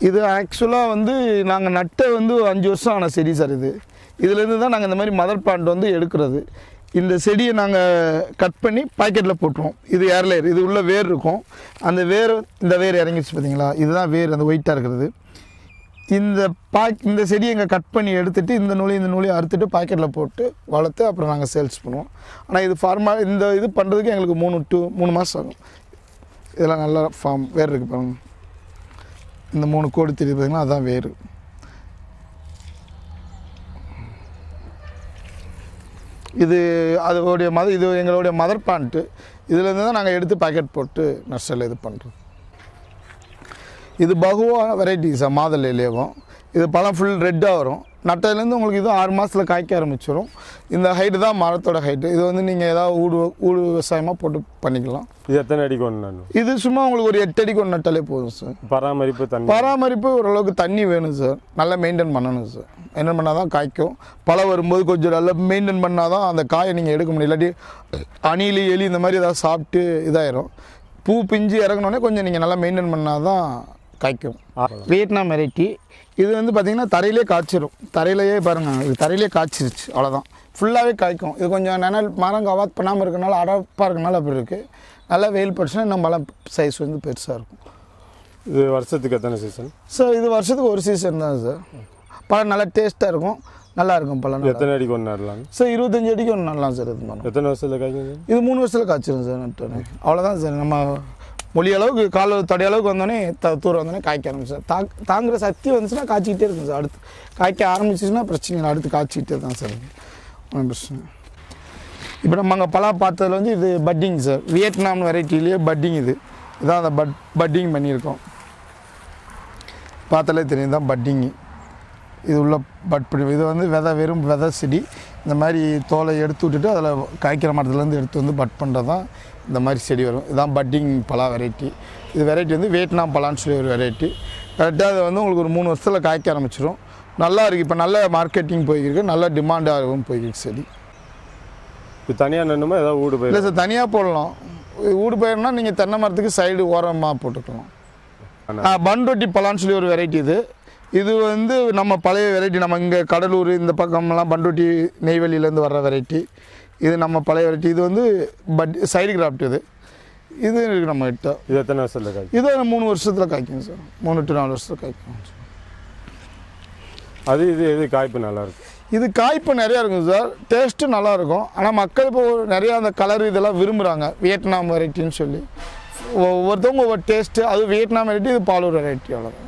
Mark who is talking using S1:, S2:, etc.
S1: இது ஆக்சுவலாக வந்து நாங்கள் நட்டை வந்து 5 வருஷம் ஆன செடி சார் இது. இதுலேருந்து தான் நாங்கள் இந்த மாதிரி மதர் பிளான்ட் வந்து எடுக்கிறது. இந்த செடியை நாங்கள் கட் பண்ணி பாக்கெட்டில் போட்டுருவோம். இது ஏர்லேயர், இது உள்ள வேர் இருக்கும். அந்த வேர், இந்த வேர் இறங்கிடுச்சு பார்த்தீங்களா, இதுதான் வேர், அந்த ஒயிட்டாக இருக்கிறது. இந்த செடியை இங்கே கட் பண்ணி எடுத்துகிட்டு இந்த நூலையும் அறுத்துட்டு பாக்கெட்டில் போட்டு வளர்த்து அப்புறம் நாங்கள் சேல்ஸ் பண்ணுவோம். ஆனால் இது இந்த இது பண்ணுறதுக்கு எங்களுக்கு 3 மாதம் ஆகும். இதெல்லாம் நல்லா வேர் இருக்குது பாருங்க. இந்த 3 கோடி தெரியுது பார்த்தீங்கன்னா அதுதான் வேர். இது அதோடைய இது எங்களுடைய மதர் பிளான்ட்டு. இதுலேருந்து தான் நாங்கள் எடுத்து பாக்கெட் போட்டு நர்சரியில் இது பண்ணுறோம். இது பகுவா வெரைட்டிஸா மாதுளையிலேயும். இது பழம் ஃபுல் ரெட்டாக வரும். நட்டையிலேருந்து உங்களுக்கு இது 6 மாதத்தில் காய்க்க ஆரம்பிச்சிடும். இந்த ஹைட்டு தான் மரத்தோட ஹைட்டு. இது வந்து நீங்கள் ஏதாவது ஊடு விவசாயமாக போட்டு பண்ணிக்கலாம்.
S2: இது எத்தனை அடிக்கு ஒன்று? இது
S1: சும்மா உங்களுக்கு ஒரு 8 அடிக்கு ஒன்று நட்டாலே போதும் சார். பராமரிப்பு ஓரளவுக்கு தண்ணி வேணும் சார். நல்லா மெயின்டைன் பண்ணணும் சார். மெயின்டைன் பண்ணால் தான் காய்க்கும். பழம் வரும்போது கொஞ்சம் நல்லா மெயின்டைன் பண்ணால் தான் அந்த காயை நீங்கள் எடுக்க முடியும். இல்லாட்டி அணிலி எலி இந்த மாதிரி ஏதாவது சாப்பிட்டு இதாயிரும். பூ பிஞ்சு இறங்கினோடனே கொஞ்சம் நீங்கள் நல்லா மெயின்டைன் பண்ணால் தான் காய்க்கும். Vietnam variety. இது வந்து பார்த்திங்கன்னா தரையிலே காய்ச்சிரும். தரையிலேயே பாருங்கள், இது தரையிலே காய்ச்சிருச்சு, அவ்வளோதான். ஃபுல்லாகவே காய்க்கும். இது கொஞ்சம் நிழல் மரம் கவாத் பண்ணாமல் இருக்கனால அடப்பாக இருக்கனால அப்படி இருக்குது. நல்லா வெயில் பட்டுச்சுன்னா இன்னும் பழம் சைஸ் வந்து பெருசாக இருக்கும்.
S2: இது வருஷத்துக்கு எத்தனை சீசன்
S1: சார்? இது வருஷத்துக்கு ஒரு சீசன் தான் சார். பழம் நல்லா டேஸ்ட்டாக இருக்கும், நல்லா இருக்கும் பழம்.
S2: எத்தனை அடிக்கு ஒன்று நடலாம் சார்?
S1: 25 அடிக்கு ஒன்று நடலாம் சார். இது மாதிரி
S2: எத்தனை வருஷத்தில் காய்க்கும்?
S1: இது 3 வருஷத்தில் காய்ச்சிரும் சார். நட்டு அவ்வளோதான் சார். நம்ம மொழி அளவுக்கு கால் தடி அளவுக்கு வந்தோடனே தூரம் வந்தோடனே காய்க்க ஆரம்பிச்சு சார். தாங்குகிற சக்தி வந்துச்சுன்னா காய்ச்சிக்கிட்டே இருக்கும் சார். அடுத்து காய்க்க ஆரம்பிச்சிச்சுன்னா பிரச்சனை இல்லை, அடுத்து காய்ச்சிக்கிட்டே தான் சார். ஒன்றும் பிரச்சனை. இப்போ நம்ம அங்கே பழம் பார்த்ததில் வந்து இது பட்டிங் சார். வியட்நாம் வெரைட்டிலேயே பட்டிங். இதான் அந்த பட்டிங் பண்ணியிருக்கோம். பார்த்தாலே தெரியும், தான் பட்டிங்கு. இது உள்ள இது வந்து வெறும் விதை செடி. இந்த மாதிரி தோலை எடுத்து விட்டுட்டு அதில் காய்க்கிற மரத்துலேருந்து எடுத்து வந்து பட் பண்ணுறது தான் இந்த மாதிரி செடி வரும். இதுதான் பட்டிங் பலா வெரைட்டி. இது வெரைட்டி வந்து வியட்நாம் பலான்னு சொல்லி ஒரு வெரைட்டி. கரெக்டாக அது வந்து உங்களுக்கு ஒரு 3 வருஷத்தில் காய்க்க ஆரம்பிச்சிடும். நல்லா இருக்குது. இப்போ நல்ல மார்க்கெட்டிங் போய்க்கிருக்கு, நல்ல டிமாண்டாகவும் போய்க்கிருக்கு செடி.
S2: இப்போ தனியாக நின்றுமா ஏதாவது ஊடு போய்?
S1: இல்லை சார், தனியாக போடலாம். ஊடு பயிர்னா நீங்கள் தென்னை மரத்துக்கு சைடு ஓரமாக போட்டுக்கலாம். பண்ரொட்டி பலான்னு சொல்லி ஒரு வெரைட்டி. இது வந்து நம்ம பழைய வெரைட்டி. நம்ம இங்கே கடலூர் இந்த பக்கம்லாம் பண்ருட்டி நெய்வேலியிலேருந்து வர்ற வெரைட்டி. இது நம்ம பழைய வெரைட்டி. இது வந்து சைடு கிராஃப்ட். இது இருக்குது நம்ம கிட்ட.
S2: இது எத்தனை வருஷத்தில் காய்க்கும்?
S1: இது 3 வருஷத்தில் காய்க்கும் சார். 3 to 4 வருஷத்தில் காய்க்கும்.
S2: இது காய்ப்பு நல்லாயிருக்கும்.
S1: இது காய்ப்பு நிறையா இருக்கும் சார். டேஸ்ட்டு நல்லாயிருக்கும். ஆனால் மக்கள் இப்போ நிறையா அந்த கலர் இதெல்லாம் விரும்புகிறாங்க. வியட்நாம் வெரைட்டின்னு சொல்லி ஒவ்வொருத்தவங்க ஒவ்வொரு டேஸ்ட்டு. அது வியட்நாம் வெரைட்டி, இது பாலூர் வெரைட்டி, அவ்வளோதான்.